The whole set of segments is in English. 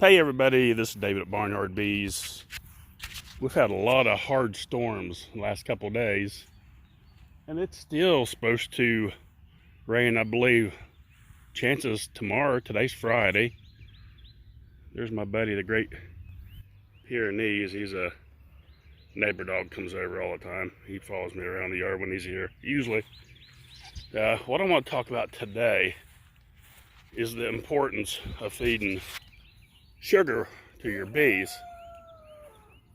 Hey everybody, this is David at Barnyard Bees. We've had a lot of hard storms the last couple days, and it's still supposed to rain, I believe. Chances tomorrow. Today's Friday. There's my buddy, the great Pyrenees. He's a neighbor dog, comes over all the time. He follows me around the yard when he's here, usually. What I want to talk about today is the importance of feeding sugar to your bees.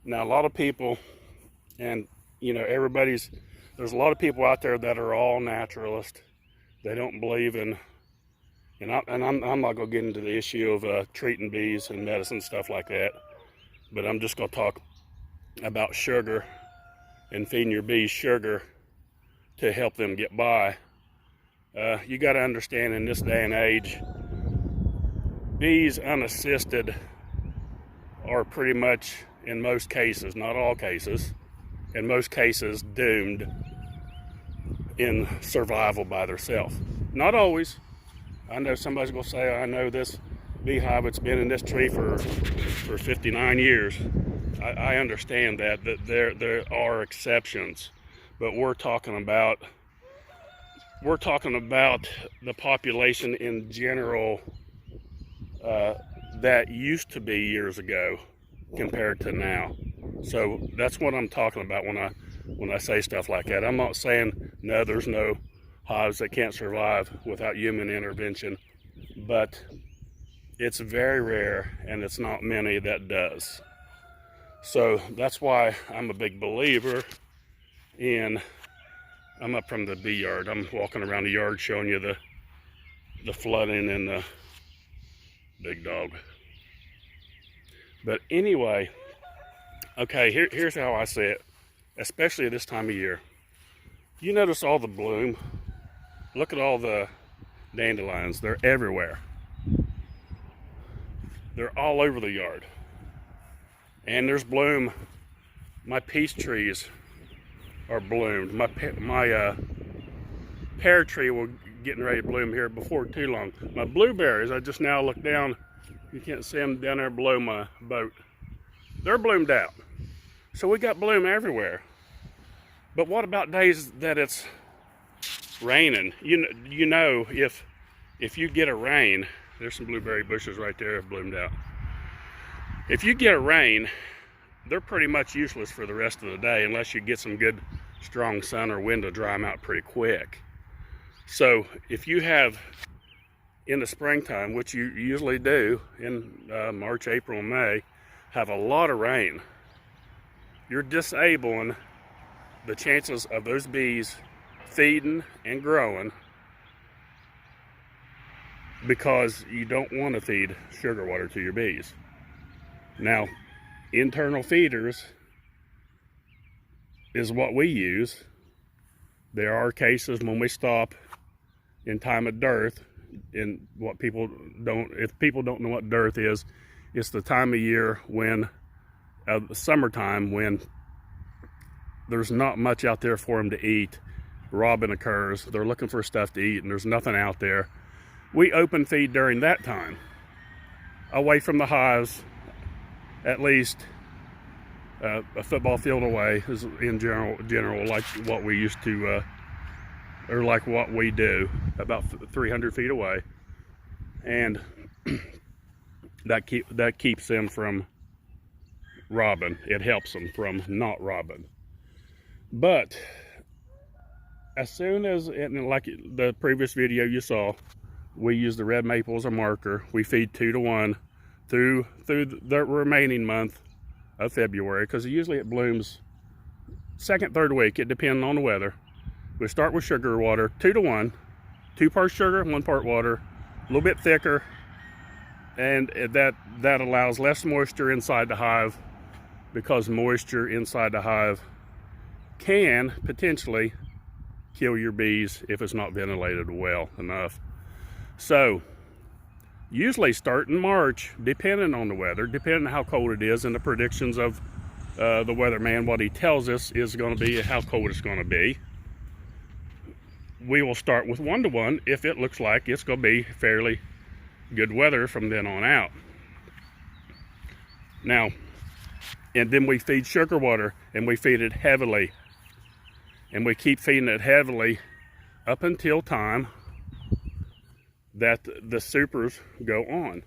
Now, a lot of people, and there's a lot of people out there that are all naturalist. They don't believe in, I'm not going to get into the issue of treating bees and medicine, stuff like that, but I'm just going to talk about sugar and feeding your bees sugar to help them get by. You got to understand, in this day and age, bees unassisted are pretty much, in most cases, not all cases, in most cases, doomed in survival by themselves. Not always. I know somebody's going to say, I know this beehive that's been in this tree for 59 years. I understand that there are exceptions, but we're talking about the population in general that used to be years ago compared to now. So that's what I'm talking about when I say stuff like that. I'm not saying no, there's no hives that can't survive without human intervention, but it's very rare, and it's not many that does. So that's why I'm a big believer in, I'm up from the bee yard. I'm walking around the yard showing you the flooding and the big dog. But anyway, okay, here's how I see it, especially this time of year. You notice all the bloom. Look at all the dandelions. They're everywhere. They're all over the yard. And there's bloom. My peach trees are bloomed. My pear tree will getting ready to bloom here before too long. My blueberries, I just now look down. You can't see them down there below my boat. They're bloomed out. So we got bloom everywhere. But what about days that it's raining? You know, if you get a rain, there's some blueberry bushes right there have bloomed out. If you get a rain, they're pretty much useless for the rest of the day unless you get some good strong sun or wind to dry them out pretty quick. So if you have, in the springtime, which you usually do in March, April, and May, have a lot of rain, you're disabling the chances of those bees feeding and growing, because you don't want to feed sugar water to your bees. Now, internal feeders is what we use. There are cases when we stop in time of dearth, in what people don't, if people don't know what dearth is, it's the time of year when, summertime, when there's not much out there for them to eat. Robin occurs, they're looking for stuff to eat, and there's nothing out there. We open feed during that time, away from the hives, at least a football field away, is in general like what we used to, or like what we do, about 300 feet away, and that keeps them from robbing. It helps them from not robbing. But as soon as, and like the previous video you saw, we use the red maple as a marker. We feed 2 to 1 through the remaining month of February, because usually it blooms second, third week. It depends on the weather. We start with sugar water, 2 to 1, 2 parts sugar, 1 part water, a little bit thicker, and that allows less moisture inside the hive, because moisture inside the hive can potentially kill your bees if it's not ventilated well enough. So usually start in March, depending on the weather, depending on how cold it is, and the predictions of the weatherman, what he tells us is going to be how cold it's going to be. We will start with 1 to 1 if it looks like it's going to be fairly good weather from then on out. Now, and then we feed sugar water, and we feed it heavily. And we keep feeding it heavily up until time that the supers go on.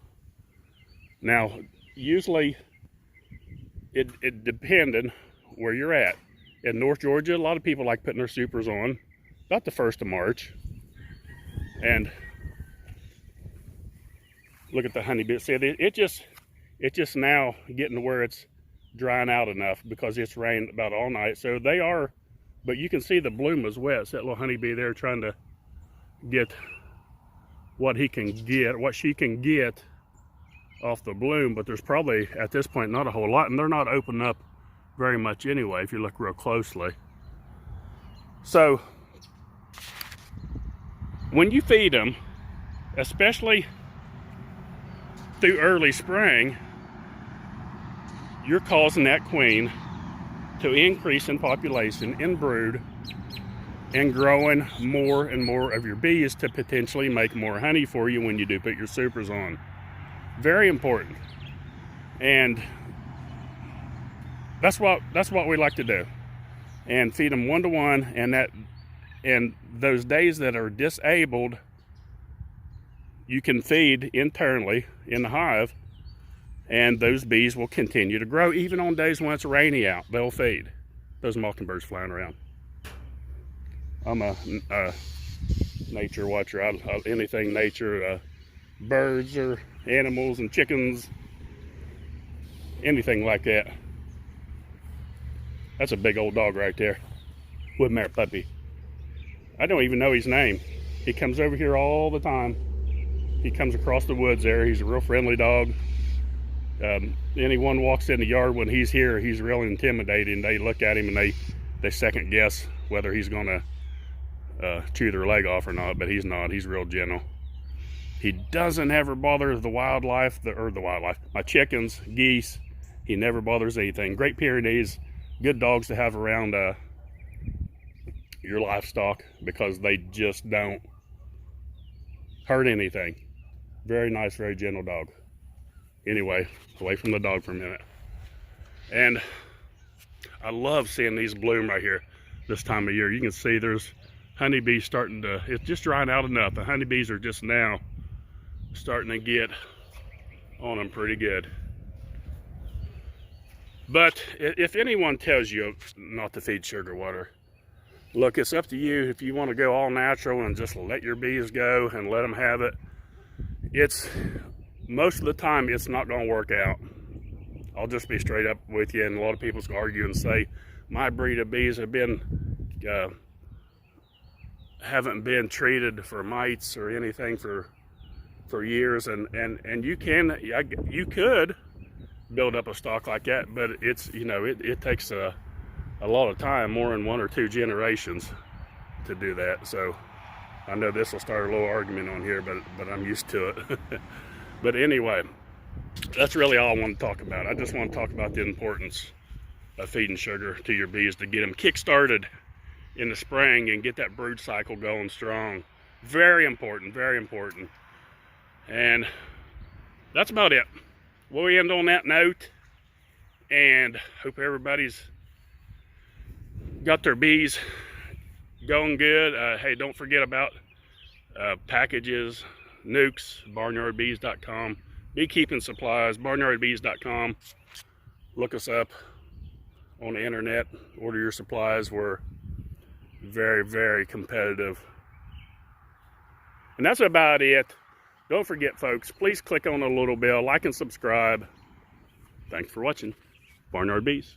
Now, usually, it depended where you're at. In North Georgia, a lot of people like putting their supers on about the 1st of March. And look at the honeybee. See, it just now getting to where it's drying out enough because it's rained about all night. So they are, but you can see the bloom is wet. It's that little honeybee there trying to get what he can get, what she can get off the bloom. But there's probably, at this point, not a whole lot. And they're not opening up very much anyway, if you look real closely. So when you feed them, especially through early spring, you're causing that queen to increase in population, in brood, and growing more and more of your bees to potentially make more honey for you when you do put your supers on. Very important. And that's what we like to do. And feed them 1-to-1, and those days that are disabled, you can feed internally in the hive, and those bees will continue to grow. Even on days when it's rainy out, they'll feed. Those mockingbirds flying around. I'm a nature watcher. I anything nature, birds or animals and chickens, anything like that. That's a big old dog right there. Woodmare puppy. I don't even know his name. He comes over here all the time. He comes across the woods there. He's a real friendly dog. Anyone walks in the yard when he's here, he's real intimidating. They look at him and they second guess whether he's gonna chew their leg off or not, but he's not. He's real gentle. He doesn't ever bother the wildlife, my chickens, geese. He never bothers anything. Great Pyrenees, good dogs to have around your livestock because they just don't hurt anything. Very nice, very gentle dog. Anyway, away from the dog for a minute. And I love seeing these bloom right here this time of year. You can see there's honeybees starting to, it's just drying out enough. The honeybees are just now starting to get on them pretty good. But if anyone tells you not to feed sugar water, look, it's up to you. If you want to go all natural and just let your bees go and let them have it, it's most of the time it's not going to work out. I'll just be straight up with you, and a lot of people's gonna argue and say my breed of bees have been haven't been treated for mites or anything for years, and you could build up a stock like that, but it's, you know, it takes a lot of time, more than 1 or 2 generations to do that. So I know this will start a little argument on here, but I'm used to it. But anyway, that's really all I want to talk about. I just want to talk about the importance of feeding sugar to your bees to get them kick-started in the spring and get that brood cycle going strong. Very important, very important. And that's about it. We'll end on that note, and hope everybody's got their bees going good. Hey, don't forget about packages, Nucs, barnyardbees.com, beekeeping supplies, barnyardbees.com. Look us up on the internet, order your supplies. We're very, very competitive. And that's about it. Don't forget, folks, please click on the little bell, like and subscribe. Thanks for watching. Barnyard Bees.